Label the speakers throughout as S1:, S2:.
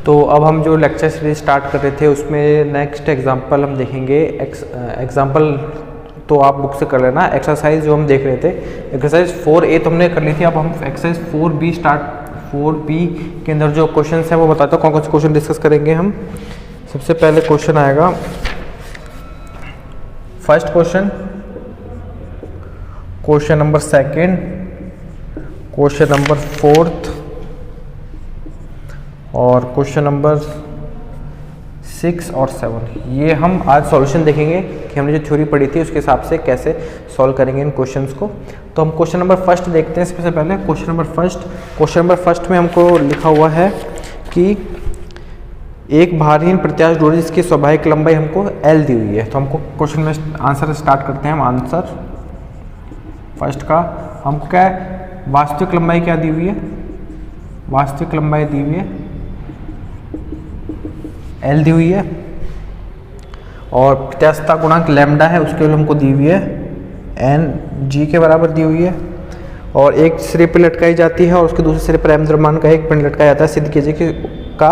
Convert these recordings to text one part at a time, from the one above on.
S1: तो अब हम जो लेक्चर सीरीज स्टार्ट कर रहे थे उसमें नेक्स्ट एग्जांपल हम देखेंगे। एग्जांपल तो आप बुक से कर लेना। एक्सरसाइज जो हम देख रहे थे एक्सरसाइज 4A तो हमने कर ली थी। अब हम एक्सरसाइज 4B के अंदर जो क्वेश्चन हैं वो बताता हूँ कौन कौन से क्वेश्चन डिस्कस करेंगे हम। सबसे पहले क्वेश्चन आएगा, first question number second, question number fourth और क्वेश्चन नंबर 6 और 7। ये हम आज सॉल्यूशन देखेंगे कि हमने जो थ्योरी पढ़ी थी उसके हिसाब से कैसे सॉल्व करेंगे इन क्वेश्चंस को। तो हम क्वेश्चन नंबर फर्स्ट देखते हैं। सबसे पहले क्वेश्चन नंबर फर्स्ट में हमको लिखा हुआ है कि एक भारहीन प्रत्यास्थ डोरी जिसकी स्वाभाविक लंबाई हमको L दी हुई है। तो हमको क्वेश्चन में आंसर स्टार्ट करते हैं। हम आंसर फर्स्ट का हमको क्या है, वास्तविक लंबाई क्या दी हुई है, वास्तविक लंबाई दी हुई है L दी हुई है और प्रत्यास्थता गुणांक लैम्डा है उसके लिए हमको दी हुई है Ng के बराबर दी हुई है और एक सिरे पर लटकाई जाती है और उसके दूसरे सिरे पर m द्रव्यमान का एक पिंड लटकाया जाता है। सिद्ध कीजिए कि का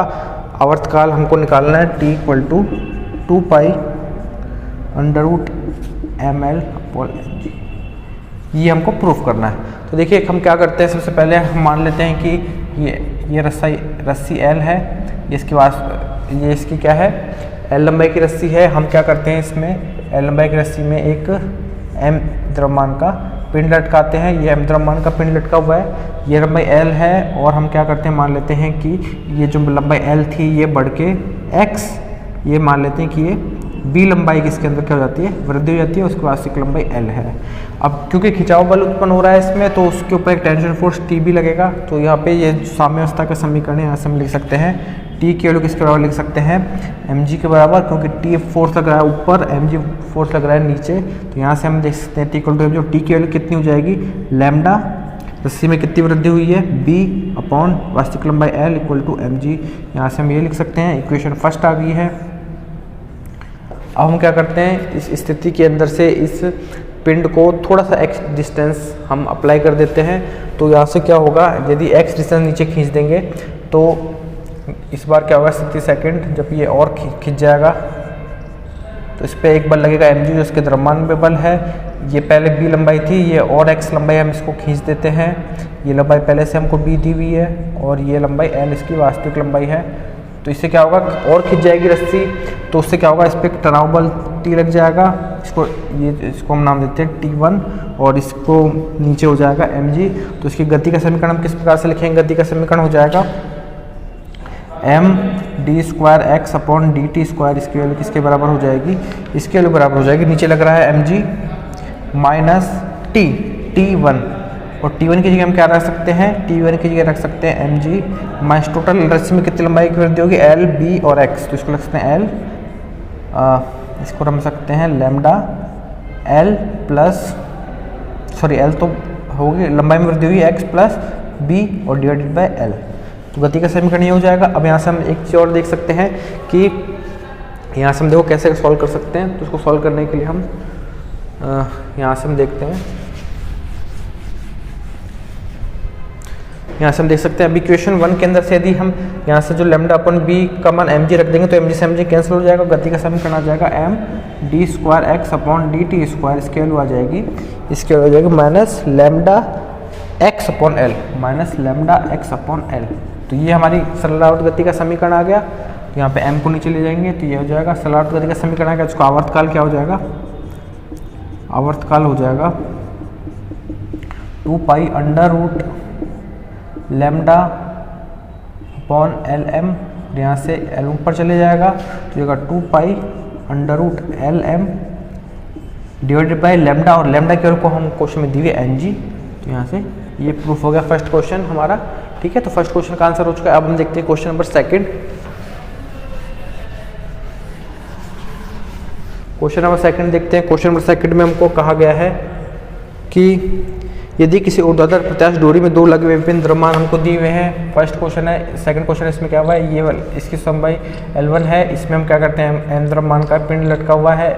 S1: आवर्तकाल हमको निकालना है t = 2 पाई √mL/Ng। ये हमको प्रूफ करना है। तो देखिए हम क्या करते हैं, सबसे पहले हम मान लेते हैं कि ये रस्सी L है, ये इसकी क्या है, L लंबाई की रस्सी है। हम क्या करते हैं, इसमें L लंबाई की रस्सी में एक m द्रव्यमान का पिंड लटकाते हैं। ये m द्रव्यमान का पिंड लटका हुआ है, ये लंबाई L है और हम क्या करते हैं, मान लेते हैं कि ये जो लंबाई L थी ये बढ़ के x, ये मान लेते हैं कि ये b लंबाई किसके अंदर क्या हो जाती है, वृद्धि हो जाती है। उसके वास्तविक लंबाई L है। अब क्योंकि खिंचाव बल उत्पन्न हो रहा है इसमें तो उसके ऊपर एक टेंशन फोर्स T भी लगेगा। तो यहाँ पे ये साम्यावस्था का समीकरण है, यहाँ से हम लिख सकते हैं T की वैल्यू किसके बराबर लिख सकते हैं, mg के बराबर, क्योंकि T फोर्स लग रहा है ऊपर, mg फोर्स लग रहा है नीचे। तो यहाँ से हम देख सकते हैं T = mg। T की वैल्यू कितनी हो जाएगी, लैम्डा, रस्सी में कितनी वृद्धि हुई है b/ वास्तविक लंबाई L = mg। यहाँ से हम ये लिख सकते हैं, इक्वेशन फर्स्ट आ गई है। अब हम क्या करते हैं, इस स्थिति के अंदर से इस पिंड को थोड़ा सा x डिस्टेंस हम अप्लाई कर देते हैं। तो यहाँ से क्या होगा, यदि x डिस्टेंस नीचे खींच देंगे तो इस बार क्या होगा, 60 सेकंड जब ये और खींच जाएगा तो इस पर एक बल लगेगा mg जो इसके द्रव्यमान पे बल है। ये पहले b लंबाई थी, ये और x लंबाई हम इसको खींच देते हैं। ये लंबाई पहले से हमको b दी हुई है और ये लंबाई L इसकी वास्तविक लंबाई है। तो इससे क्या होगा, और खिंच जाएगी रस्सी, तो उससे क्या होगा, इस पर तनाव बल T लग जाएगा। इसको हम नाम देते हैं T1 और इसको नीचे हो जाएगा mg। तो इसकी गति का समीकरण हम किस प्रकार से लिखेंगे, गति का समीकरण हो जाएगा md²x/dt²। इसकी वैल्यू किसके बराबर हो जाएगी, इसके वैल्यू बराबर हो जाएगी, नीचे लग रहा है mg माइनस T1 और T1 की जगह हम क्या रख सकते हैं, T1 की जगह रख सकते हैं mg माइनस टोटल रस्सी में कितनी लंबाई की वृद्धि होगी, L, B और x। तो इसको रख सकते हैं L, इसको रख सकते हैं लैम्डा L तो होगी लंबाई में वृद्धि हुई x + b और डिवाइडेड बाय L। तो गति का समीकरण ये हो जाएगा। अब यहाँ से हम एक चीज़ और देख सकते हैं कि यहाँ से हम देखो कैसे सॉल्व कर सकते हैं। तो उसको सॉल्व करने के लिए हम यहाँ से हम देखते हैं, यहाँ से हम देख सकते हैं अभी इक्वेशन 1 के अंदर से यदि हम यहाँ से जो λ/b का मान mg रख देंगे तो mg से mg कैंसिल हो जाएगा। गति का समीकरण आ जाएगा md²x/dt²। इसकी वैल्यू आ जाएगी, इसकी वैल्यू आ जाएगी -λx/L। तो ये हमारी सरलावर्त गति का समीकरण आ गया। तो यहाँ पे m को नीचे ले जाएंगे तो ये हो जाएगा सरलावर्त गति का समीकरण आ गया। इसको आवर्तकाल क्या हो जाएगा, आवर्तकाल हो जाएगा 2 पाई √λ/Lm। यहाँ से L ऊपर चले जाएगा तो ये 2 पाई √Lm डिवाइडेड बाई लैम्डा, और लैम्डा की वैल्यू को हम क्वेश्चन में दी हुई Ng। तो यहाँ से ये प्रूफ हो गया फर्स्ट क्वेश्चन हमारा। ठीक है, तो फर्स्ट क्वेश्चन का आंसर हो चुका है। अब हम देखते हैं question number second. Question number second देखते हैं। क्वेश्चन नंबर सेकंड में हमको कहा गया है कि यदि किसी ऊर्ध्वाधर प्रत्यास्थ डोरी में दो लगे हुए विभिन्न द्रव्यमान हमको दिए हुए हैं। फर्स्ट क्वेश्चन है, सेकंड क्वेश्चन इसमें क्या हुआ है, ये इसकी लंबाई L1 है। इसमें हम क्या करते हैं, m द्रव्यमान का पिंड लटका हुआ है।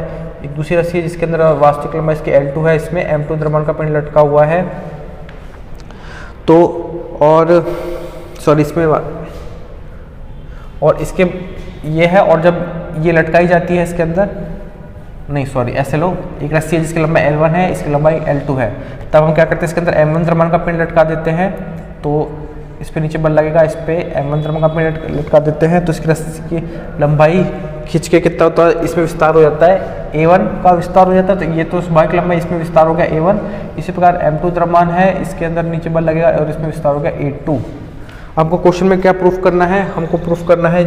S1: एक दूसरी रस्सी है जिसके अंदर वास्तविक लंबाई इसकी L2 है, इसमें m2 द्रव्यमान का पिंड लटका हुआ है। तो और सॉरी इसमें और इसके ये है, और जब ये लटकाई जाती है इसके अंदर, नहीं सॉरी ऐसे लो, एक रस्सी है जिसकी लंबाई L1 है, इसकी लंबाई L2 है, तब हम क्या करते हैं इसके अंदर M1 द्रव्यमान का पिंड लटका देते हैं, तो इस पे नीचे बल लगेगा, इस पे M1 द्रव्यमान का पिंड लटका देते हैं, तो इसकी रस्सी की लंबाई खींच के कितना होता है, इसमें विस्तार हो जाता है A1 का विस्तार हो जाता है, तो ये तो स्वाभाविक लंबाई इसमें विस्तार हो गया A1। इसी प्रकार M2 द्रव्यमान है, इसके अंदर नीचे बल लगेगा और इसमें विस्तार हो गया A2। हमको क्वेश्चन में क्या प्रूफ करना है, हमको प्रूफ करना है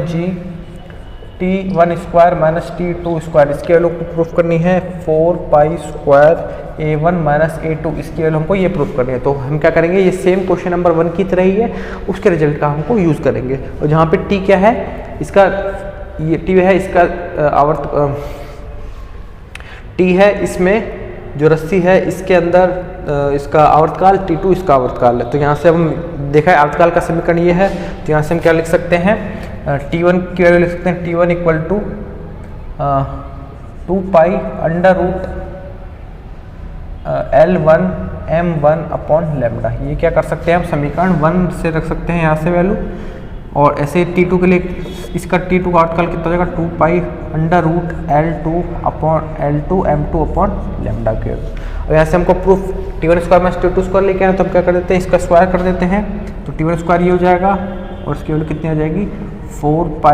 S1: T1² माइनस T2², इसकी वैल्यू को प्रूफ करनी है 4π² A1 माइनस A2, इसकी वैल्यू हमको ये प्रूफ करनी है। तो हम क्या करेंगे, ये सेम क्वेश्चन नंबर 1 की तरह ही है, उसके रिजल्ट का हमको यूज़ करेंगे। और जहाँ पे T क्या है, इसका ये T है, इसका आवर्त T है, इसमें जो रस्सी है इसके अंदर इसका आवर्तकाल T2 इसका आवर्तकाल है। तो यहाँ से हम देखा है आवर्तकाल का समीकरण ये है, तो यहाँ से हम क्या लिख सकते हैं, T1 की वैल्यू लिख सकते हैं T1 equal to 2π L1 M1 upon lambda. ये क्या कर सकते हैं हम, समीकरण 1 से रख सकते हैं यहाँ से वैल्यू, और ऐसे T2 के लिए इसका T2 का आवर्तकाल कितना हो जाएगा, 2π L2 upon L2 M2 upon lambda के। और यहाँ से हमको प्रूफ T1² माइनस T2² लेके आए, तो हम क्या कर देते हैं, इसका स्क्वायर कर देते हैं, तो T1² ये हो जाएगा, और इसकी वैल्यू कितनी हो जाएगी 4π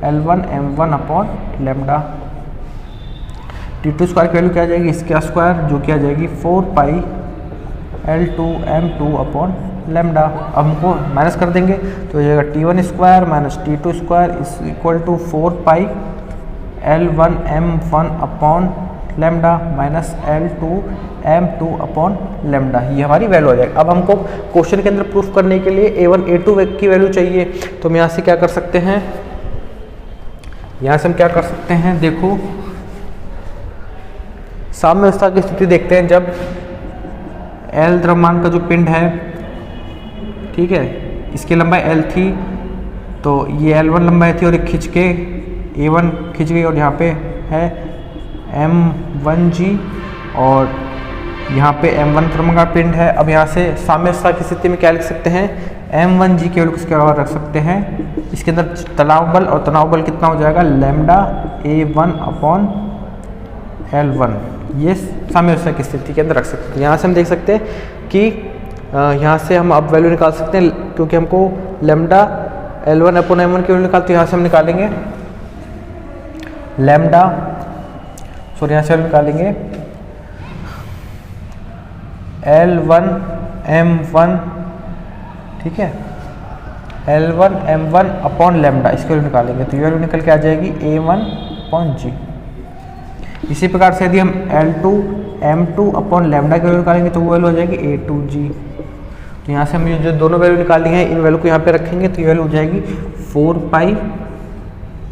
S1: L1 M1 upon lambda. T2² की वैल्यू क्या आ जाएगी, इसका स्क्वायर जो क्या आ जाएगी 4π L2 M2 अपॉन लैम्डा। अब हमको माइनस कर देंगे, तो हो जाएगा T1² minus T2² is equal to 4π L1 M1 upon lambda minus L2 M2 upon lambda. ये हमारी वैल्यू आ जाएगी। अब हमको क्वेश्चन के अंदर प्रूफ करने के लिए A1 A2 की वैल्यू चाहिए, तो हम यहाँ से क्या कर सकते हैं, यहाँ से हम क्या कर सकते हैं, देखो साम्यावस्था की स्थिति देखते हैं, जब L द्रव्यमान का जो पिंड है, ठीक है, इसकी लंबाई L थी, तो ये L1 लंबाई थी, और एक खींच के A1 खींच गई, और यहाँ पे है M1G, और यहाँ पे M1 द्रव्यमान का पिंड है। अब यहाँ से साम्यावस्था की स्थिति में क्या लिख सकते हैं, M1G की वैल्यू किसके बराबर रख सकते हैं, इसके अंदर तनाव बल, और तनाव बल कितना हो जाएगा, लैम्डा A1 अपॉन L1। ये साम्यावस्था की स्थिति के अंदर रख सकते हैं। यहाँ से हम देख सकते हैं कि यहाँ से हम अब वैल्यू निकाल सकते हैं, क्योंकि हमको लैम्डा L1 अपॉन M1 की वैल्यू निकालते, यहाँ से हम निकालेंगे लैम्डा, सॉरी यहाँ से हम निकालेंगे L1 M1, ठीक है, L1 M1 अपॉन लैम्डा, इसकी वैल्यू निकालेंगे, तो ये वैल्यू निकल के आ जाएगी A1 अपॉन G। इसी प्रकार से यदि हम L2 M2 अपॉन लैम्डा की वैल्यू निकालेंगे, तो वो वैल्यू हो जाएगी A2G। तो यहाँ से हम जो दोनों वैल्यू निकाली हैं, इन वैल्यू को यहाँ पे रखेंगे, तो ये वैल्यू हो जाएगी 4π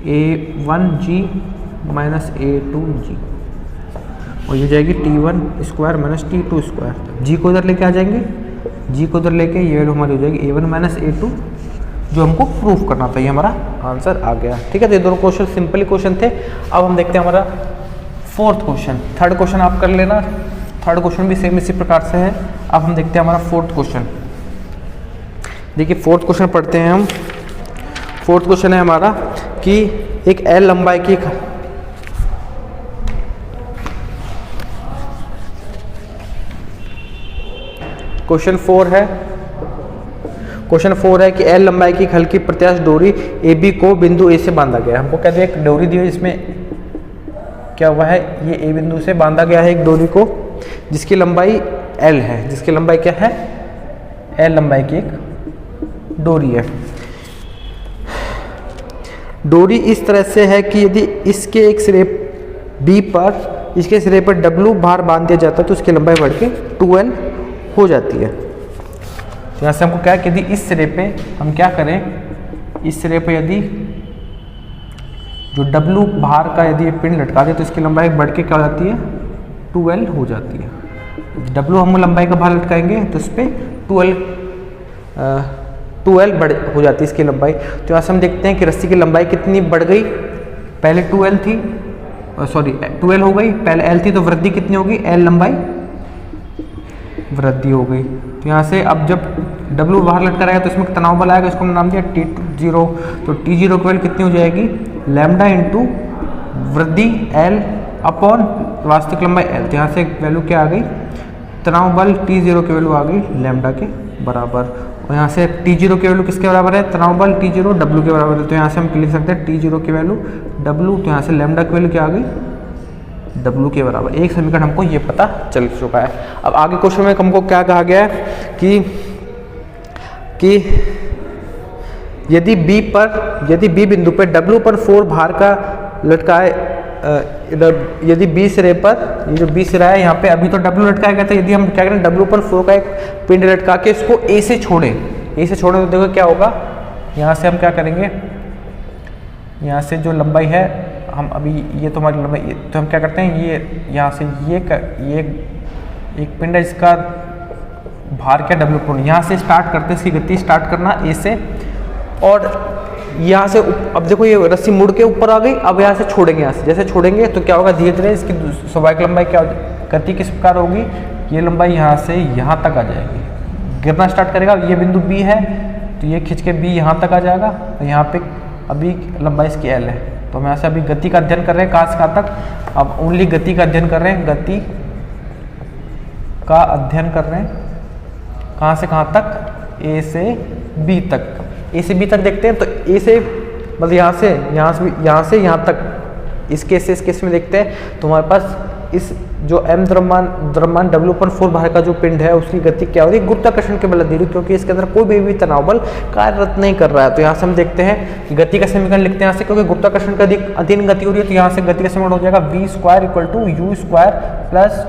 S1: A1G माइनस A2G, और ये जाएगी T1² माइनस T2²। G को इधर लेके आ जाएंगे, G को इधर लेके ये वैल्यू हमारी हो जाएगी A1 माइनस A2, जो हमको प्रूफ करना था। ये हमारा आंसर आ गया, ठीक है। तो ये दोनों क्वेश्चन सिंपल क्वेश्चन थे। अब हम देखते हैं हमारा फोर्थ क्वेश्चन। थर्ड क्वेश्चन आप कर लेना, थर्ड क्वेश्चन भी सेम इसी प्रकार से है। अब हम देखते हैं हमारा फोर्थ क्वेश्चन। देखिए फोर्थ क्वेश्चन पढ़ते हैं हम। फोर्थ क्वेश्चन है हमारा कि एक L लंबाई की क्वेश्चन 4 है। क्वेश्चन 4 है कि L लंबाई की हल्की प्रत्यास्थ डोरी AB को बिंदु A से बांधा गया है। हमको कहते हैं एक डोरी दी हुई, इसमें क्या हुआ है, ये A बिंदु से बांधा गया है एक डोरी को, जिसकी लंबाई L है। जिसकी लंबाई क्या है, L लंबाई की एक डोरी है। डोरी इस तरह से है कि यदि इसके एक सिरे B पर, इसके सिरे पर W भार बांध दिया जाता है, तो उसकी लंबाई बढ़ के 2L हो जाती है। तो यहाँ से हमको क्या है कि यदि इस सिरे पे हम क्या करें, इस सिरे पे यदि जो W भार का यदि पिंड लटका दे, तो इसकी लंबाई बढ़ के क्या हो जाती है, 2L हो जाती है। W हम लंबाई का भार लटकाएंगे तो इस पर 2L बढ़ हो जाती है इसकी लंबाई। तो यहाँ से हम देखते हैं कि रस्सी की लंबाई कितनी बढ़ गई, पहले 2L थी, सॉरी 2L हो गई, पहले L थी, तो वृद्धि कितनी होगी, L लंबाई वृद्धि हो गई। तो यहाँ से अब जब W बाहर लटका रहेगा तो इसमें तनाव बल आएगा, इसको हमने नाम दिया 0, तो T0 की वैल्यू कितनी हो जाएगी, लैम्डा इंटू वृद्धि L अपॉन वास्तविक लंबाई L। तो यहाँ से वैल्यू क्या आ गई, तनाव बल T0 की वैल्यू आ गई लैम्डा के बराबर। और यहाँ से T0 की वैल्यू किसके बराबर है, तनाव बल T0 W के बराबर है। तो यहाँ से हम लिख सकते हैं T0 की वैल्यू W, तो यहाँ से लैम्डा की वैल्यू क्या आ गई, W के बराबर। एक समीकरण हमको ये पता चल चुका है। अब आगे क्वेश्चन में हमको क्या कहा गया है कि यदि B बिंदु पर W/4 भार का लटकाए, यदि B सिरे पर, ये जो B सिरा है यहाँ पे अभी तो W लटकाया गया था, यदि हम क्या करें W/4 का एक पिंड लटका के इसको A से छोड़ें तो देखो क्या होगा, यहाँ से हम क्या करेंगे, यहाँ से जो लंबाई है, हम अभी ये तो हमारी लंबाई, तो हम क्या करते हैं, ये यहाँ से ये एक पिंड है, इसका भार क्या W/4, यहाँ से स्टार्ट करते हैं, इसकी गति स्टार्ट करना A से, और यहाँ से अब देखो ये रस्सी मुड़ के ऊपर आ गई। अब यहाँ से छोड़ेंगे, यहाँ से जैसे छोड़ेंगे तो क्या होगा, धीरे धीरे इसकी स्वाभाविक लंबाई क्या गति किस प्रकार होगी, ये लंबाई यहाँ से यहाँ तक आ जाएगी, गिरना स्टार्ट करेगा। ये बिंदु B है तो ये खींच के B यहाँ तक आ जाएगा, और यहाँ पे अभी लंबाई इसकी L है। तो हम यहाँ से अभी गति का अध्ययन कर रहे हैं, कहाँ से कहाँ तक, अब ओनली गति का अध्ययन कर रहे हैं, गति का अध्ययन कर रहे हैं, कहाँ से कहाँ तक, A से B तक। A से B तक देखते हैं, तो A से मतलब यहाँ से यहाँ तक, इस केस से इस केस में देखते हैं, तो हमारे पास इस जो m द्रव्यमान W/4 भार का जो पिंड है उसकी गति क्या हो रही है, गुरुत्वाकर्षण के बल दे रही, क्योंकि इसके अंदर कोई भी तनाव बल कार्यरत नहीं कर रहा है। तो यहाँ से हम देखते हैं कि गति का समीकरण लिखते हैं यहाँ से, क्योंकि गुरुत्वाकर्षण का अधीन गति हो रही है, तो यहाँ से गति का समीकरण हो जाएगा v² = u² प्लस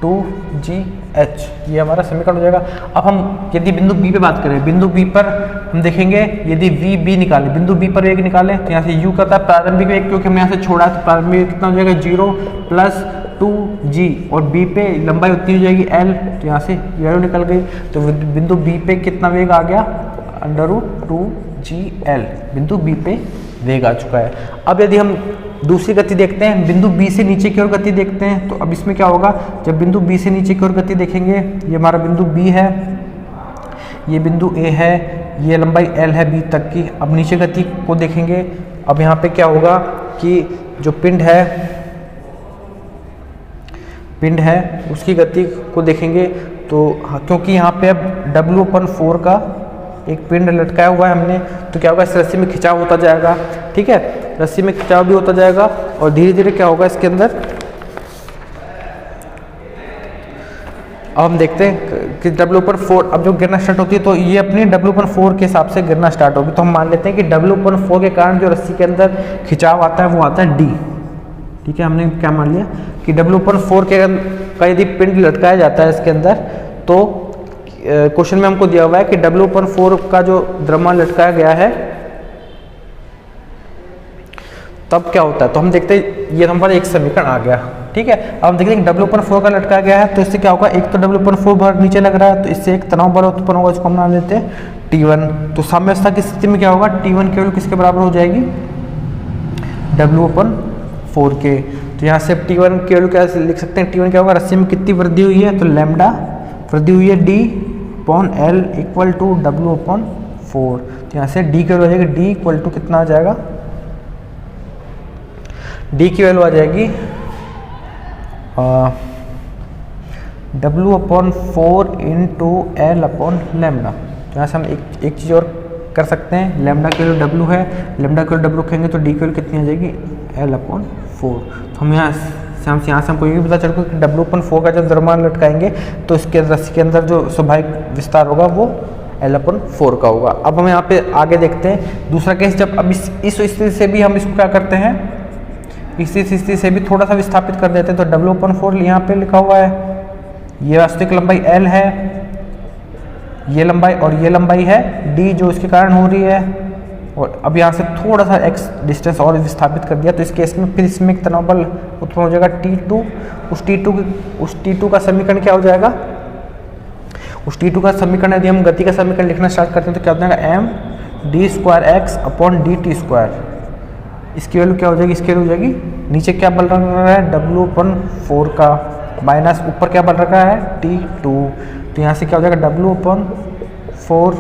S1: 2gh, ये हमारा समीकरण हो जाएगा। अब हम यदि बिंदु B पे बात करें, बिंदु B पर हम देखेंगे, यदि VB निकालें, बिंदु B पर वेग निकालें, तो यहाँ से u का था प्रारंभिक वेग, क्योंकि हमने यहाँ से छोड़ा तो प्रारंभिक वेग कितना हो जाएगा 0 प्लस 2g, और B पे लंबाई उतनी हो जाएगी L, तो यहाँ से वैल्यू निकल गई। तो बिंदु B पे कितना वेग आ गया, √2gl, बिंदु B पे वेग आ चुका है। अब यदि हम दूसरी गति देखते हैं, बिंदु B से नीचे की ओर गति देखते हैं, तो अब इसमें क्या होगा, जब बिंदु B से नीचे की ओर गति देखेंगे, ये हमारा बिंदु B है, ये बिंदु A है, ये लंबाई L है B तक की। अब नीचे गति को देखेंगे, अब यहाँ पे क्या होगा कि जो पिंड है उसकी गति को देखेंगे, तो क्योंकि यहाँ पे अब W/4 का एक पिंड लटकाया हुआ है हमने, तो क्या होगा, इस रस्सी में खिंचाव होता जाएगा, ठीक है, रस्सी में खिंचाव भी होता जाएगा, और धीरे धीरे क्या होगा इसके अंदर, अब हम देखते हैं कि W/4 अब जो गिरना स्टार्ट होती है, तो ये अपनी W/4 के हिसाब से गिरना स्टार्ट होगी। तो हम मान लेते हैं कि W/4 के कारण जो रस्सी के अंदर खिंचाव आता है वो आता है D, ठीक है। हमने क्या मान लिया कि W/4 का यदि पिंड लटकाया जाता है इसके अंदर, तो क्वेश्चन में हमको दिया हुआ है कि W/4 का जो द्रव्यमान लटकाया गया है तब क्या होता है, तो हम देखते हैं ये हमारा एक समीकरण आ गया, ठीक है। अब हम देखते हैं कि W/4 का लटकाया गया है, तो इससे क्या होगा, एक तो W/4 भार नीचे लग रहा है, तो इससे एक तनाव बल उत्पन्न होगा, इसको हम नाम लेते हैं T1। तो साम्यावस्था की स्थिति में क्या होगा, T1 की वैल्यू किसके बराबर हो जाएगी, W/4 के। तो यहाँ से T1 की वैल्यू क्या लिख सकते हैं, T1 क्या होगा, रस्सी में कितनी वृद्धि हुई है, तो लैम्डा वृद्धि हुई है D/L = W/4। तो यहाँ से D की वैल्यू आ जाएगी, D = कितना आ जाएगा, D की वैल्यू आ जाएगी W/4 × L/λ। तो यहाँ से हम एक चीज़ और कर सकते हैं, लैम्डा की वैल्यू W है, लैम्डा की वैल्यू W रखेंगे तो D की वैल्यू कितनी आ जाएगी, L/4। तो हम यहाँ से हमको ये भी पता चल कि W/4 का जब द्रव्यमान लटकाएंगे तो इसके रस्सी के अंदर जो स्वाभाविक विस्तार होगा वो L/4 का होगा। अब हम यहाँ पे आगे देखते हैं दूसरा केस, जब अब इस स्थिति से भी हम इसको क्या करते हैं, इस स्थिति से भी थोड़ा सा विस्थापित कर देते हैं। तो W/4 यहाँ पे लिखा हुआ है, ये वास्तविक लंबाई L है, ये लंबाई और ये लंबाई है D जो इसके कारण हो रही है, और अब यहाँ से थोड़ा सा x डिस्टेंस और विस्थापित कर दिया, तो इस केस में फिर इसमें एक तनाव बल उत्पन्न हो जाएगा T2। उस T2 का समीकरण क्या हो जाएगा, उस T2 का समीकरण यदि हम गति का समीकरण लिखना स्टार्ट करते हैं तो क्या हो जाएगा, md²x/dt²। इसकी वैल्यू क्या हो जाएगी, इसकी वैल्यू हो जाएगी, नीचे क्या बल रखा है W/4 का, माइनस ऊपर क्या बल रखा है T2। तो यहाँ से क्या हो जाएगा W/4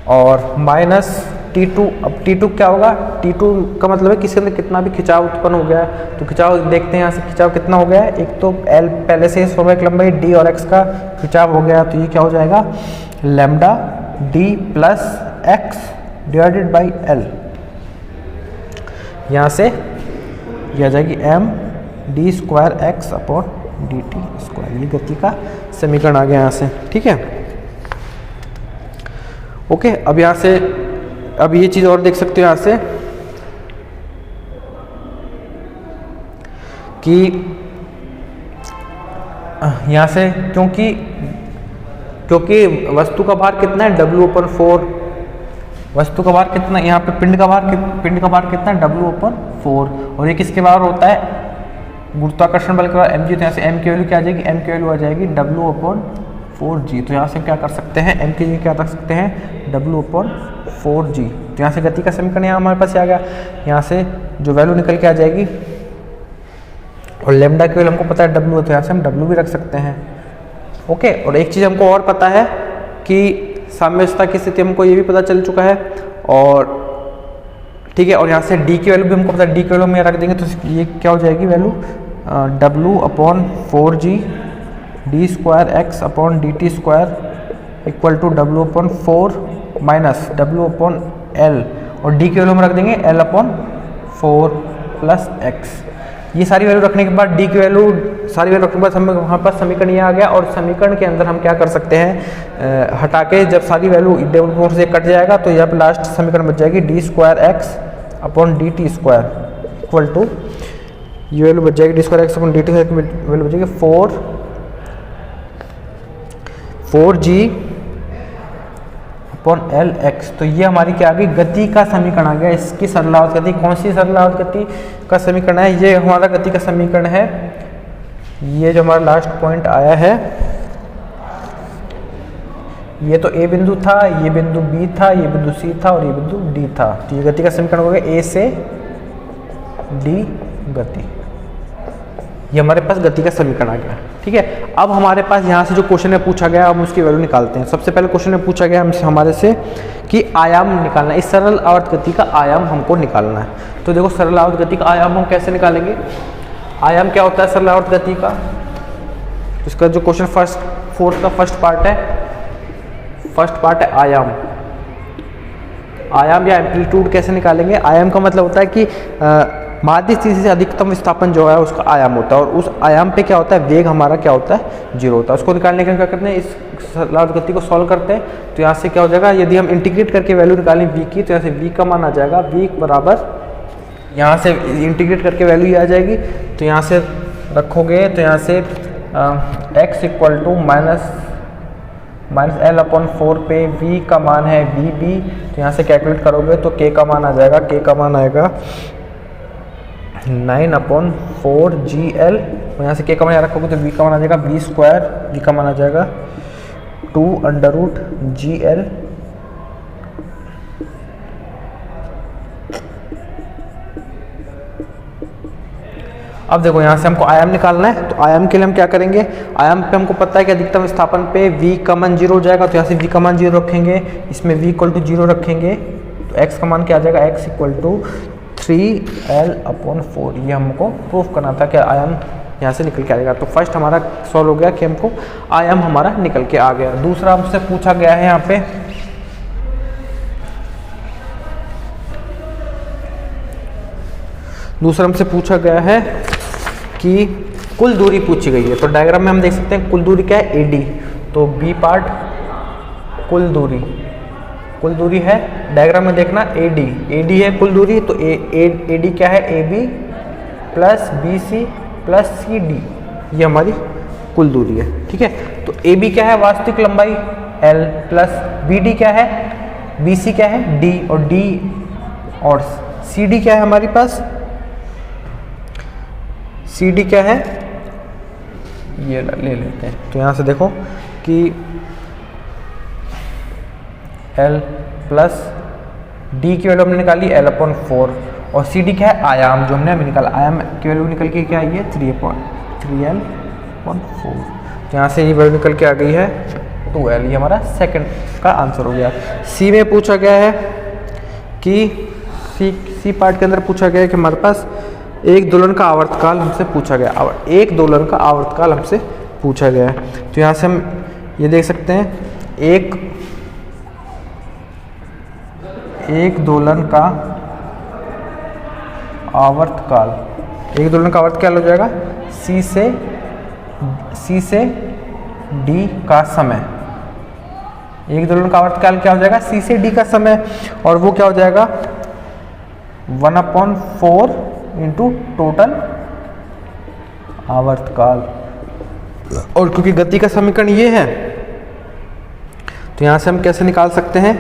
S1: और माइनस T2। अब T2 क्या होगा, T2 का मतलब है किसी अंदर कितना भी खिंचाव उत्पन्न हो गया है। तो खिंचाव देखते हैं यहाँ से, खिंचाव कितना हो गया है, एक तो L पहले से स्वाभाविक लंबाई D और X का खिंचाव हो गया, तो ये क्या हो जाएगा lambda D plus X divided by L। यहाँ से ये आ जाएगी M D square X upon DT square. ये गति का समीकरण आ गया यहाँ से, ठीक है। ओके, अब यहाँ से अब ये चीज़ और देख सकते हो यहाँ से कि यहाँ से क्योंकि वस्तु का भार कितना है W/4, वस्तु का भार कितना, यहाँ पे पिंड का भार कितना है W/4, और ये किसके बराबर होता है, गुरुत्वाकर्षण बल के बराबर mg। तो यहाँ से m की वैल्यू क्या आ जाएगी, m की वैल्यू आ जाएगी W/4g। तो यहाँ से क्या कर सकते हैं, m की जगह क्या रख सकते हैं W/4g। तो यहाँ से गति का समीकरण यहाँ हमारे पास आ गया। यहाँ से जो वैल्यू निकल के आ जाएगी, और लैम्डा की वैल्यू हमको पता है W, तो यहाँ से हम W भी रख सकते हैं। ओके, और एक चीज़ हमको और पता है कि साम्यावस्था की स्थिति हमको ये भी पता चल चुका है, और ठीक है। और यहाँ से D की वैल्यू भी हमको पता है, D की वैल्यू में रख देंगे तो ये क्या हो जाएगी value W/4g D square X upon DT square equal to W/4 minus W/L, और D की वैल्यू में रख देंगे L/4 प्लस X। ये सारी वैल्यू रखने के बाद D की वैल्यू सारी वैल्यू रखने के बाद हमें हमारे पास समीकरण ये आ गया। और समीकरण के अंदर हम क्या कर सकते हैं, हटा के जब सारी वैल्यू W/4 से कट जाएगा तो यहाँ पर लास्ट समीकरण बच जाएगी D square X upon DT square equal to, ये वैल्यू बच जाएगी D square X upon DT value बच जाएगी 4g अपॉन LX। तो ये हमारी क्या आ गई, गति का समीकरण आ गया। इसकी सरलावत गति, कौन सी सरलावत गति का समीकरण है, ये हमारा गति का समीकरण है। ये जो हमारा लास्ट पॉइंट आया है, ये तो A बिंदु था, ये बिंदु B था, ये बिंदु C था और ये बिंदु D था। तो ये गति का समीकरण हो गया A से D गति। ये हमारे पास गति का समीकरण आ गया, ठीक है। अब हमारे पास यहाँ से जो क्वेश्चन में पूछा गया, हम उसकी वैल्यू निकालते हैं। सबसे पहले क्वेश्चन में पूछा गया हमसे हमारे से कि आयाम निकालना है, इस सरल आवर्त गति का आयाम हमको निकालना है। तो देखो सरल आवर्त गति का आयाम हम कैसे निकालेंगे, आयाम क्या होता है सरल आवर्त गति का। इसका जो क्वेश्चन फोर्थ का फर्स्ट पार्ट है आयाम। आयाम या एम्पलीट्यूड कैसे निकालेंगे, आयाम का मतलब होता है कि माध्य स्थिति से अधिकतम विस्थापन जो है उसका आयाम होता है, और उस आयाम पे क्या होता है, वेग हमारा क्या होता है 0 होता है। उसको निकालने के लिए क्या करते हैं, इस सरल आवर्त गति को सॉल्व करते हैं। तो यहाँ से क्या हो जाएगा, यदि हम इंटीग्रेट करके वैल्यू निकालें v की, तो यहाँ से v का मान आ जाएगा v बराबर, यहाँ से इंटीग्रेट करके वैल्यू ये आ जाएगी। तो यहाँ से रखोगे तो यहाँ से x equal to minus L/4 पे v का मान है vb। तो यहाँ से कैलकुलेट करोगे तो k का मान आ जाएगा, k का मान आएगा 9/4gl। और यहाँ से k का मान यहाँ रखोगे तो v का मान आ जाएगा v स्क्वायर, v का मान आ जाएगा 2√gl। अब देखो यहाँ से हमको आयाम निकालना है। तो आयाम के लिए हम क्या करेंगे, आयाम पे हमको पता है कि अधिकतम विस्थापन पे v का मान 0 हो जाएगा। तो यहाँ से v का मान 0 रखेंगे, इसमें v इक्वल टू 0 रखेंगे, तो x का मान क्या आ जाएगा, x इक्वल टू 3L/4। ये हमको प्रूफ करना था कि आयाम यहाँ से निकल के आएगा। तो फर्स्ट हमारा सॉल्व हो गया कि हमको आयाम हमारा निकल के आ गया। दूसरा हमसे पूछा गया है यहाँ पे, दूसरा हमसे पूछा गया है कि कुल दूरी पूछी गई है। तो डायग्राम में हम देख सकते हैं कुल दूरी क्या है AD। तो B पार्ट कुल दूरी है, डायग्राम में देखना AD है कुल दूरी। तो AD क्या है, AB plus BC plus CD, ये हमारी कुल दूरी है, ठीक है। तो AB क्या है, वास्तविक लंबाई L, प्लस BD क्या है, BC क्या है D, और CD क्या है हमारे पास, CD क्या है, ये ले लेते हैं। तो यहाँ से देखो कि L प्लस D की वैल्यू हमने निकाली L/4, और CD क्या है, आयाम जो हमने अभी निकाला, आयाम की वैल्यू निकल के क्या आई है 3L/4। तो यहाँ से ये वैल्यू निकल के आ गई है 2L। ये हमारा सेकंड का आंसर हो गया। सी में पूछा गया है कि सी पार्ट के अंदर पूछा गया है कि हमारे पास एक दोलन का आवर्तकाल हमसे पूछा गया, और एक दोलन का आवर्तकाल हमसे पूछा गया है। तो यहाँ से हम ये देख सकते हैं एक दोलन का आवर्तकाल, एक दोलन का आवर्तकाल हो जाएगा सी से डी का समय। एक दोलन का आवर्तकाल क्या हो जाएगा, सी से डी का समय, और वो क्या हो जाएगा 1/4 इंटू टोटल आवर्तकाल। और क्योंकि गति का समीकरण ये है तो यहां से हम कैसे निकाल सकते हैं,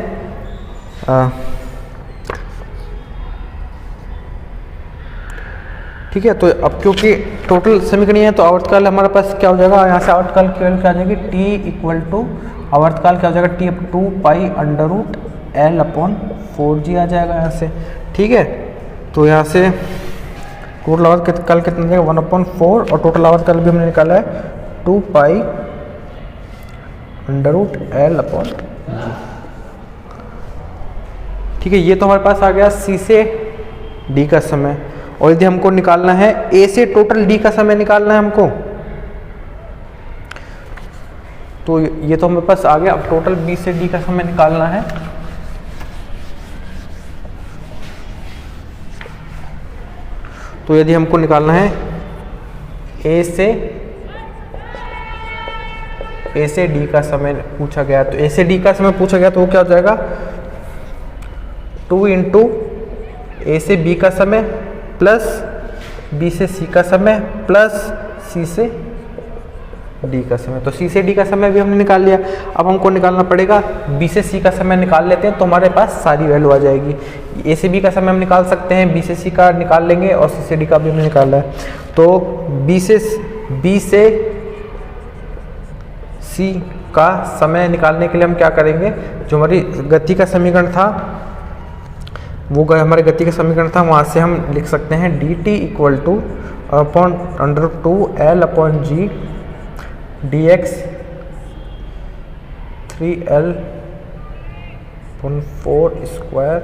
S1: ठीक है। तो अब क्योंकि टोटल समीकरण है तो आवर्तकाल हमारे पास क्या हो जाएगा, यहाँ से आवर्तकाल की वैल्यू क्या आ जाएगी, t इक्वल टू आवर्तकाल क्या हो जाएगा, t 2 पाई √L/4g आ जाएगा यहाँ से, ठीक है। तो यहाँ से टोटल आवर्तकाल कितना जाएगा 1/4, और टोटल आवर्तकाल भी हमने निकाला है 2 पाई √L/g, ठीक है। ये तो हमारे पास आ गया सी से डी का समय। और यदि हमको निकालना है ए से टोटल डी का समय निकालना है हमको, तो ये तो हमारे पास आ गया। अब टोटल बी से डी का समय निकालना है, तो यदि हमको निकालना है ए से डी का समय पूछा गया, तो ए से डी का समय पूछा गया तो वो क्या हो जाएगा 2 इंटू ए से बी का समय प्लस बी से सी का समय प्लस सी से डी का समय। तो सी से डी का समय भी हमने निकाल लिया। अब हमको निकालना पड़ेगा बी से सी का समय निकाल लेते हैं तो हमारे पास सारी वैल्यू आ जाएगी। ए से बी का समय हम निकाल सकते हैं, बी से सी का निकाल लेंगे, और सी से डी का भी हमने निकाला है। तो बी से सी का समय निकालने के लिए हम क्या करेंगे, जो हमारी गति का समीकरण था वो हमारे गति का समीकरण था, वहाँ से हम लिख सकते हैं dt equal two upon √2L/g dx 3L/4 square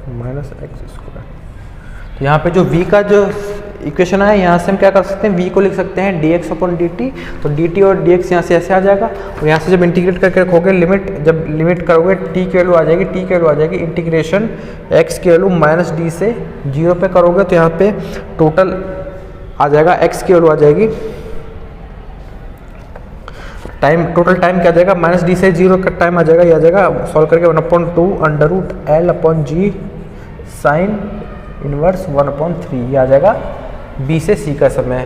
S1: minus x square. तो यहाँ पे जो v का जो इक्वेशन है, यहाँ से हम क्या कर सकते हैं, v को लिख सकते हैं dx/dt। तो dt और dx यहाँ से ऐसे आ जाएगा, और यहाँ से जब इंटीग्रेट करके रखोगे जब लिमिट करोगे t की वैल्यू आ जाएगी इंटीग्रेशन x की वैल्यू -d से 0 पे करोगे, तो यहाँ पे टोटल आ जाएगा x की वैल्यू आ जाएगी टोटल टाइम क्या आ जाएगा, -d से 0 का टाइम आ जाएगा, ये आ जाएगा सॉल्व करके 1/2 √L/g साइन इनवर्स 1/3, ये आ जाएगा बी से सी का समय।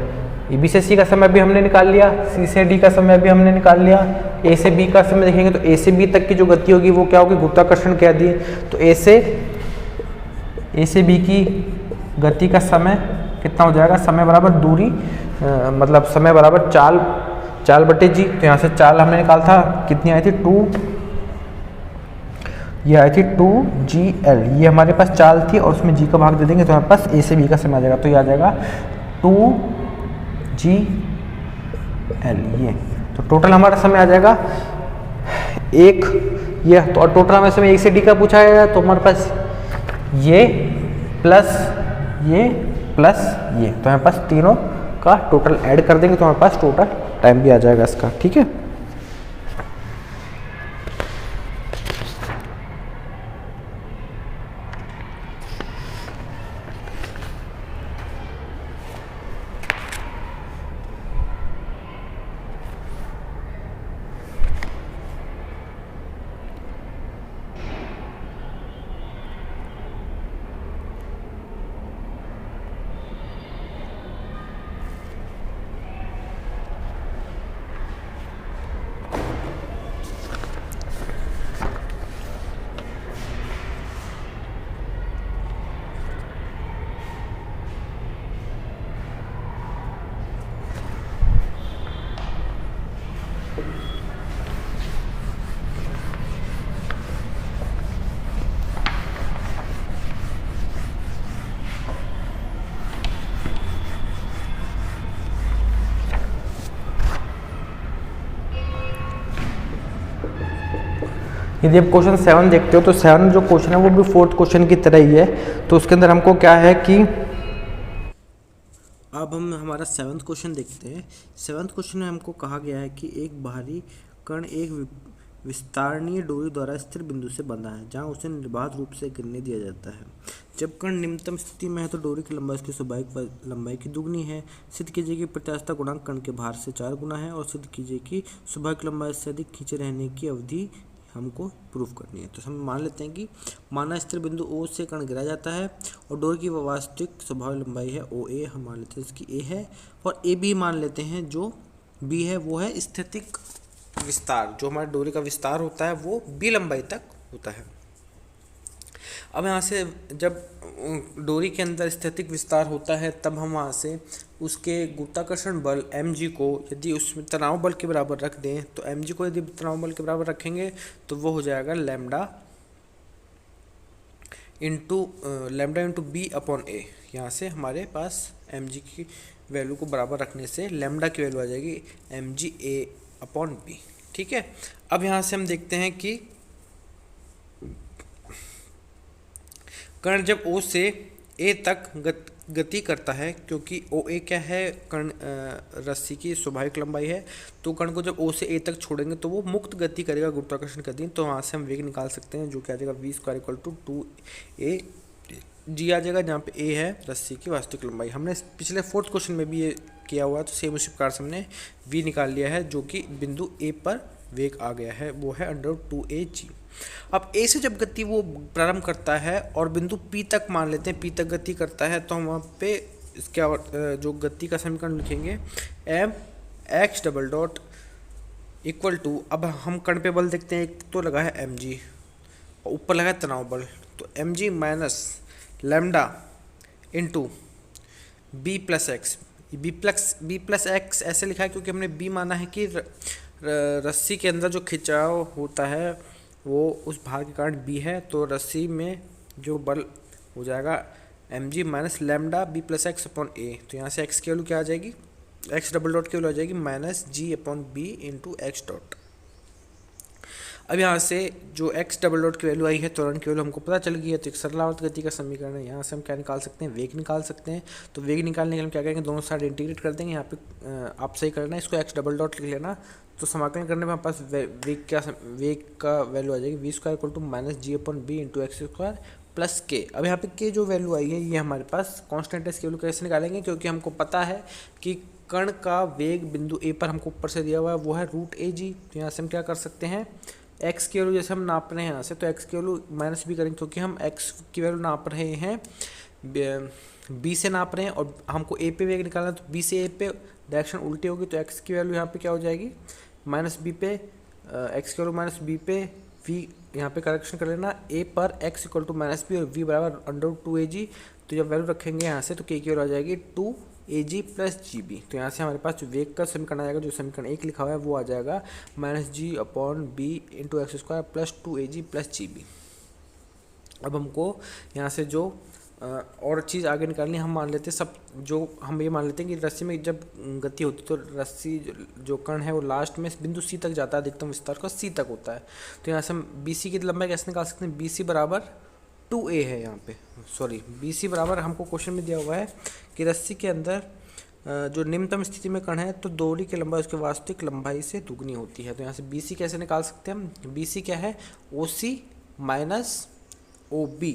S1: बी से सी का समय भी हमने निकाल लिया, सी से डी का समय भी हमने निकाल लिया। ए से बी का समय देखेंगे तो ए से बी तक की जो गति होगी वो क्या होगी, गुरुत्वाकर्षण कह दिए। तो ए से बी की गति का समय कितना हो जाएगा, समय बराबर दूरी मतलब समय बराबर चाल बटे जी। तो यहाँ से चाल हमने निकाला था, कितनी आई थी 2, ये आई थी 2GL, ये हमारे पास चाल थी और उसमें जी का भाग दे देंगे तो हमारे पास ए से बी का समय आ जाएगा। तो ये आ जाएगा 2GL। ये तो टोटल हमारा समय आ जाएगा एक, ये तो और टोटल हमें समय 1 से डी का पूछा है, तो हमारे पास ये प्लस ये प्लस ये, तो हमारे पास तीनों का टोटल ऐड कर देंगे तो हमारे पास टोटल टाइम भी आ जाएगा इसका, ठीक है। यदि आप क्वेश्चन 7 देखते हो तो 7 जो क्वेश्चन है वो भी 4th क्वेश्चन की तरह ही है। तो उसके अंदर हमको क्या है कि
S2: अब हम हमारा 7th क्वेश्चन देखते हैं। 7th क्वेश्चन में हमको कहा गया है कि एक बाहरी कण एक विस्तारणीय डोरी द्वारा स्थिर बिंदु से बंधा है जहां उसे निर्बाध रूप से गिरने दिया जाता है। जब कण निम्नतम स्थिति में है तो डोरी की लंबाई उसकी स्वाभाविक लंबाई की दुगनी है। सिद्ध कीजिए कि प्रत्यास्थता गुणांक कण के भार से 4 गुना है और सिद्ध कीजिए कि स्वाभाविक लंबाई से अधिक खींचे रहने की अवधि हमको प्रूफ करनी है। तो हम मान लेते हैं कि माना स्थिर बिंदु O से कण गिरा जाता है और डोरी की वास्तविक स्वाभाविक लंबाई है OA, हम मान लेते हैं इसकी A है, और AB मान लेते हैं जो B है वो है स्थितिक विस्तार। जो हमारे डोरी का विस्तार होता है वो B लंबाई तक होता है। अब यहाँ से जब डोरी के अंदर स्थितिक विस्तार होता है तब हम वहाँ से उसके गुरुत्वाकर्षण बल mg को यदि उसमें तनाव बल के बराबर रख दें तो mg को यदि तनाव बल के बराबर रखेंगे तो वो हो जाएगा लैम्डा इंटू बी अपॉन ए। यहाँ से हमारे पास mg की वैल्यू को बराबर रखने से लैम्डा की वैल्यू आ जाएगी mg a अपॉन बी। ठीक है, अब यहाँ से हम देखते हैं कि कण जब O से A तक गति करता है, क्योंकि OA क्या है, कण रस्सी की स्वाभाविक लंबाई है, तो कण को जब O से A तक छोड़ेंगे तो वो मुक्त गति करेगा गुरुत्वाकर्षण के अधीन। तो वहाँ से हम वेग निकाल सकते हैं जो क्या आ जाएगा v² = 2a g आ जाएगा, जहाँ पे A है रस्सी की वास्तविक लंबाई। हमने पिछले 4th क्वेश्चन में भी ये किया हुआ है, तो सेम उसी प्रकार से हमने v निकाल लिया है जो कि बिंदु A पर वेग आ गया है, वो है √2ag। अब A से जब गति वो प्रारंभ करता है और बिंदु P तक मान लेते हैं, P तक गति करता है, तो हम वहाँ पे इसका जो गति का समीकरण लिखेंगे mx = अब हम कण पे बल देखते हैं, एक तो लगा है mg और ऊपर लगा है तनाव बल, तो mg minus lambda into b plus x. b plus x ऐसे लिखा है क्योंकि हमने b माना है कि रस्सी के अंदर जो खिंचाव होता है वो उस भार के कारण b है, तो रस्सी में जो बल हो जाएगा mg minus lambda b plus X upon A. तो यहाँ से x की वैल्यू क्या आ जाएगी, x डबल डॉट की वैल्यू आ जाएगी minus g upon B into X dot. अब यहाँ से जो x डबल डॉट की वैल्यू आई है, त्वरण की वैल्यू हमको पता चल गई है, तो एक सरलावर्त गति का समीकरण है। यहाँ से हम क्या निकाल सकते हैं, वेग निकाल सकते हैं। तो वेग निकालने के लिए हम क्या करेंगे, दोनों साइड इंटीग्रेट कर देंगे। यहाँ पे आप सही करना है, इसको x डबल डॉट लिख लेना, तो समाकलन करने में हमारे पास वेग का वैल्यू आ जाएगी v² = minus g upon B into X square plus K. अब यहाँ पे के जो वैल्यू आई है ये हमारे पास कांस्टेंट है, इसकी वैल्यू कैसे निकालेंगे, क्योंकि हमको पता है कि कण का वेग बिंदु ए पर हमको ऊपर से दिया हुआ है वो है √ag। तो यहाँ से हम क्या कर सकते हैं, x की वैल्यू जैसे हम नाप रहे हैं यहाँ से, तो x की वैल्यू माइनस बी करेंगे, क्योंकि हम x की वैल्यू नाप रहे हैं b से नाप रहे हैं और हमको a पे वेग निकालना है, तो b से a पे डायरेक्शन उल्टी होगी, तो x की वैल्यू यहाँ पे क्या हो जाएगी माइनस बी पे x की वैल्यू माइनस बी पे v, यहाँ पे करेक्शन कर लेना, a पर x = माइनस बी और v बराबर √2ag। तो जब वैल्यू रखेंगे यहाँ से तो k की वैल्यू आ जाएगी 2ag प्लस GB। तो यहाँ से हमारे पास जो वेग का समीकरण आ जाएगा, जो समीकरण 1 लिखा हुआ है वो आ जाएगा minus g upon B into X square plus 2ag plus GB। अब हमको यहाँ से जो और चीज़ आगे निकालनी हम मान लेते हैं सब, जो हम ये मान लेते हैं कि रस्सी में जब गति होती है तो रस्सी जो कण है वो लास्ट में बिंदु C तक जाता है, अधिकतम विस्तार का C तक होता है। तो यहाँ से हम BC की लंबाई कैसे निकाल सकते हैं, BC बराबर 2a है, यहाँ पे सॉरी BC बराबर हमको क्वेश्चन में दिया हुआ है कि रस्सी के अंदर जो निम्नतम स्थिति में कण है तो डोरी की लंबाई उसकी वास्तविक लंबाई से दुगनी होती है। तो यहाँ से BC कैसे निकाल सकते हैं हम, BC क्या है OC माइनस OB।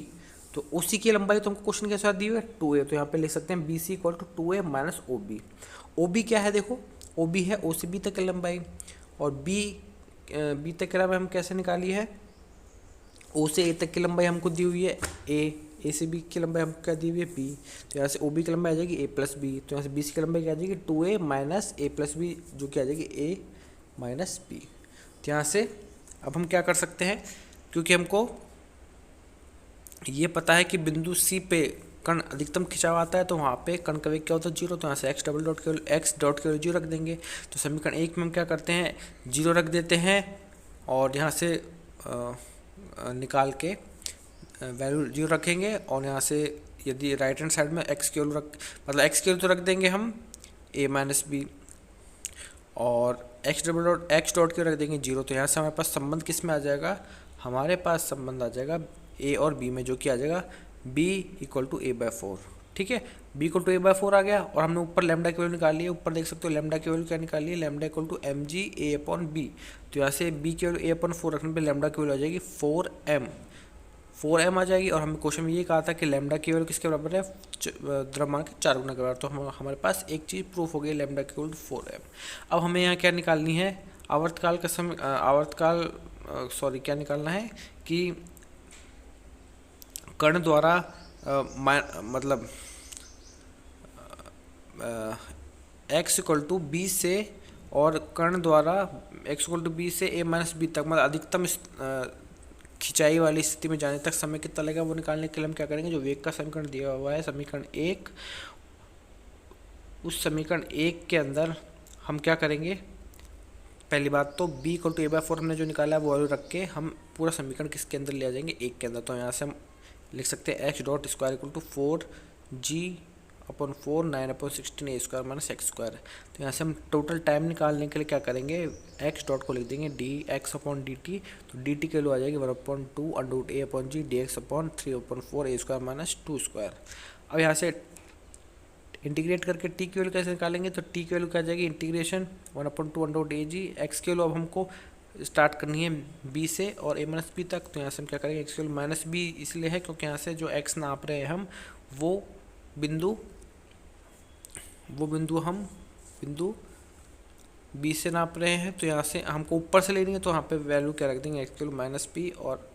S2: तो OC की लंबाई तो हमको क्वेश्चन के साथ दी हुई है 2a, तो यहाँ पे लिख सकते हैं BC = 2a minus OB। OB क्या है, देखो OB है O से B तक की लंबाई, और B तक की लंबाई हम कैसे निकाली है, O से A तक की लंबाई हमको दी हुई है A से B की लंबाई हमको क्या दी हुई है B। तो यहाँ से OB की लंबाई आ जाएगी A प्लस B, तो यहाँ से BC की लंबाई क्या आ जाएगी 2a minus A plus B, जो क्या आ जाएगी A माइनस B। तो यहाँ से अब हम क्या कर सकते हैं, क्योंकि हमको ये पता है कि बिंदु C पे कण अधिकतम खिंचाव आता है, तो वहाँ पे कण का वेग क्या होता है 0, तो यहाँ से x डॉट के 0 रख देंगे। तो समीकरण 1 में हम क्या करते हैं 0 रख देते हैं और यहाँ से निकाल के वैल्यू 0 रखेंगे, और यहाँ से यदि राइट हैंड साइड में x की वैल्यू मतलब x की वैल्यू तो रख देंगे हम a माइनस बी और x डॉट की रख देंगे 0। तो यहाँ से हमारे पास संबंध किस में आ जाएगा हमारे पास संबंध आ जाएगा ए और बी में, जो कि आ जाएगा B equal to A by 4। ठीक है, B equal to A by 4 आ गया, और हमने ऊपर लैम्डा की वैल्यू निकाल ली है। ऊपर देख सकते हो लैम्डा की वैल्यू क्या निकाली है, lambda equal to M G A upon B. तो यहाँ से बी की वैल्यू ए अपॉन 4 रखने पर लैम्डा की वैल्यू आ जाएगी 4m आ जाएगी। और हमें क्वेश्चन में ये कहा था कि लैम्डा की वैल्यू किसके बराबर है, द्रव्यमान के 4 गुना के बराबर। तो हमारे पास एक चीज़ प्रूफ हो गई, लैम्डा की वैल्यू 4m। अब हमें यहाँ क्या निकालनी है, आवर्तकाल का समय, क्या निकालना है कि कण द्वारा मतलब x इक्वल टू बी से, और कण द्वारा x इक्वल टू बी से a माइनस बी तक, मतलब अधिकतम खिंचाई वाली स्थिति में जाने तक समय कितना लगेगा, वो निकालने के लिए हम क्या करेंगे, जो वेग का समीकरण दिया हुआ है समीकरण 1, उस समीकरण 1 के अंदर हम क्या करेंगे, पहली बात तो b equal to A by 4 हमने जो निकाला है वो वैल्यू रख के हम पूरा समीकरण किसके अंदर ले आ जाएंगे, 1 के अंदर। तो यहाँ से हम लिख सकते हैं x dot square equal to 4g upon 4 9/16 a square minus X square. तो यहाँ से हम टोटल टाइम निकालने के लिए क्या करेंगे, x डॉट को लिख देंगे D x upon D T. तो डी टी के लिए आ जाएगी 1/2 under A upon G D x upon 3/4 a square minus 2 square. अब यहाँ से इंटीग्रेट करके t की वैल्यू कैसे निकालेंगे, तो t की वैल्यू क्या आ जाएगी, इंटीग्रेशन 1/2 अंडर ए जी। एक्स की वैल्यू अब हमको स्टार्ट करनी है b से और a माइनस बी तक। तो यहाँ से हम क्या करेंगे, x की वैल्यू माइनस बी इसलिए है क्योंकि यहाँ से जो x नाप रहे हैं हम वो बिंदु बी से नाप रहे हैं। तो यहाँ से हमको ऊपर से लेनी है, तो यहाँ पे वैल्यू क्या रख देंगे, x की वैल्यू माइनस बी, और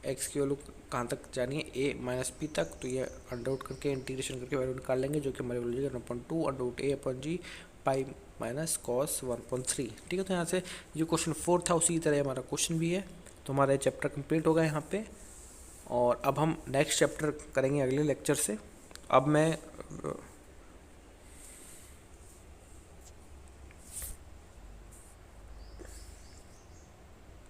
S2: x की वैल्यू कहाँ तक जानी है, a माइनस बी तक। तो ये अंडर आउट करके इंटीग्रेशन करके वैल्यू निकाल लेंगे, जो कि हमारी वैल्यू है 1/2 under root a upon G pi minus cos 1/3। ठीक है, तो यहाँ से जो क्वेश्चन 4 था उसी तरह हमारा क्वेश्चन भी है। तो हमारा चैप्टर कंप्लीट होगा यहाँ पे, और अब हम नेक्स्ट चैप्टर करेंगे अगले लेक्चर से। अब मैं